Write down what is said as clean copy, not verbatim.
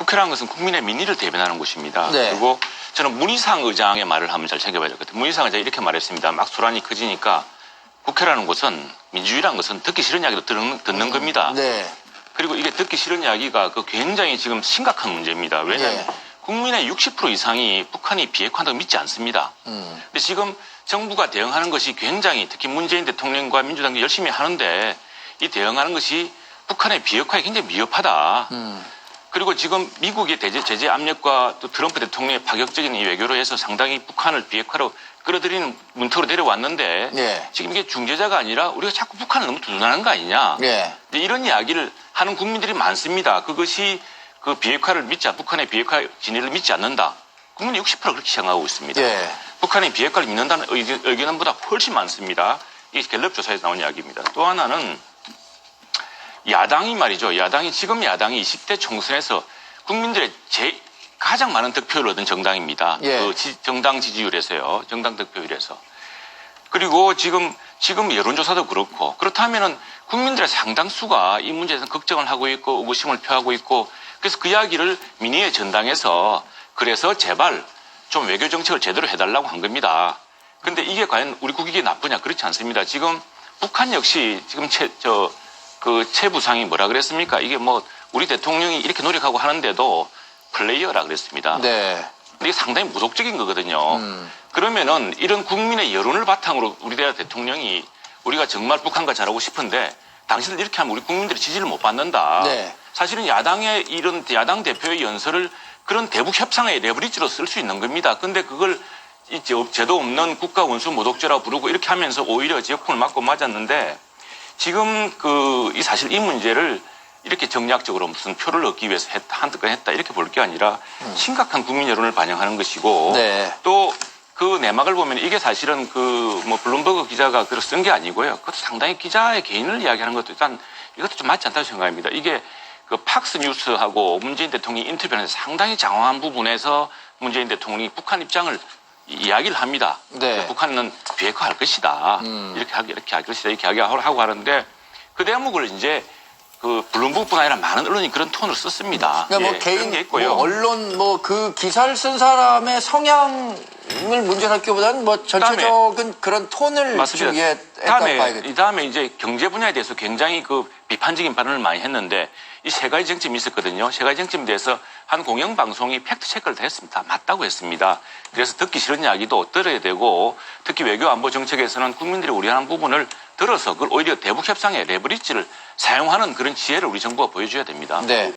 국회라는 것은 국민의 민의를 대변하는 곳입니다. 네. 그리고 저는 문희상 의장의 말을 한번 잘 챙겨봐야 될 것 같아요. 문희상 의장이 이렇게 말했습니다. 막 소란이 커지니까 국회라는 곳은 민주주의라는 것은 듣기 싫은 이야기도 듣는 겁니다. 네. 그리고 이게 듣기 싫은 이야기가 굉장히 지금 심각한 문제입니다. 왜냐하면 예. 국민의 60% 이상이 북한이 비핵화한다고 믿지 않습니다. 근데 지금 정부가 대응하는 것이 굉장히 특히 문재인 대통령과 민주당이 열심히 하는데 이 대응하는 것이 북한의 비핵화에 굉장히 미흡하다. 그리고 지금 미국의 제재 압력과 또 트럼프 대통령의 파격적인 이 외교로 해서 상당히 북한을 비핵화로 끌어들이는 문턱으로 내려왔는데 예. 지금 이게 중재자가 아니라 우리가 자꾸 북한을 너무 두둔하는 거 아니냐. 예. 이런 이야기를 하는 국민들이 많습니다. 그것이 그 비핵화를 북한의 비핵화 진위를 믿지 않는다. 국민의 60%가 그렇게 생각하고 있습니다. 예. 북한의 비핵화를 믿는다는 의견은 보다 훨씬 많습니다. 이게 갤럽 조사에서 나온 이야기입니다. 또 하나는 야당이 말이죠. 지금 야당이 20대 총선에서 국민들의 가장 많은 득표를 얻은 정당입니다. 예. 그 정당 지지율에서요. 정당 득표율에서. 그리고 지금 여론조사도 그렇고 그렇다면은 국민들의 상당수가 이 문제에서 걱정을 하고 있고 의구심을 표하고 있고 그래서 그 이야기를 민의에 전당해서 그래서 제발 좀 외교 정책을 제대로 해달라고 한 겁니다. 근데 이게 과연 우리 국익이 나쁘냐? 그렇지 않습니다. 지금 북한 역시 지금 최 부상이 뭐라 그랬습니까? 이게 뭐 우리 대통령이 이렇게 노력하고 하는데도 플레이어라 그랬습니다. 네. 근데 이게 상당히 모독적인 거거든요. 그러면은 이런 국민의 여론을 바탕으로 우리 대통령이 우리가 정말 북한과 잘하고 싶은데 당신들 이렇게 하면 우리 국민들이 지지를 못 받는다. 네. 사실은 이런 야당 대표의 연설을 그런 대북 협상의 레버리지로 쓸 수 있는 겁니다. 근데 그걸 제도 없는 국가 원수 모독죄라고 부르고 이렇게 하면서 오히려 지역풍을 맞고 맞았는데 지금 사실 이 문제를 이렇게 정략적으로 무슨 표를 얻기 위해서 한ጥቀ 했다 이렇게 볼 게 아니라 심각한 국민 여론을 반영하는 것이고 네. 또 그 내막을 보면 이게 사실은 블룸버그 기자가 쓴 게 아니고요. 그것도 상당히 기자의 개인을 이야기하는 것도 일단 이것도 좀 맞지 않다고 생각합니다. 이게 팍스 뉴스하고 문재인 대통령이 인터뷰하면서 상당히 장황한 부분에서 문재인 대통령이 북한 입장을 이야기를 합니다. 네. 북한은 비핵화할 것이다. 이렇게 할 것이다. 이렇게 이야기하고 하는데 그 대목을 이제 블룸버그뿐 아니라 많은 언론이 그런 톤을 썼습니다. 그러니까 예, 개인 그런 게 있고요. 언론 그 기사를 쓴 사람의 성향을 문제할기보다는 전체적인 그런 톤을 주의했다고 봐야겠죠. 다음에 이제 경제 분야에 대해서 굉장히 비판적인 발언을 많이 했는데 이 세 가지 쟁점이 있었거든요. 세 가지 쟁점에 대해서 한 공영방송이 팩트 체크를 다 했습니다. 맞다고 했습니다. 그래서 듣기 싫은 이야기도 들어야 되고 특히 외교 안보 정책에서는 국민들이 우려하는 부분을 들어서 그걸 오히려 대북 협상의 레버리지를 사용하는 그런 지혜를 우리 정부가 보여줘야 됩니다. 네.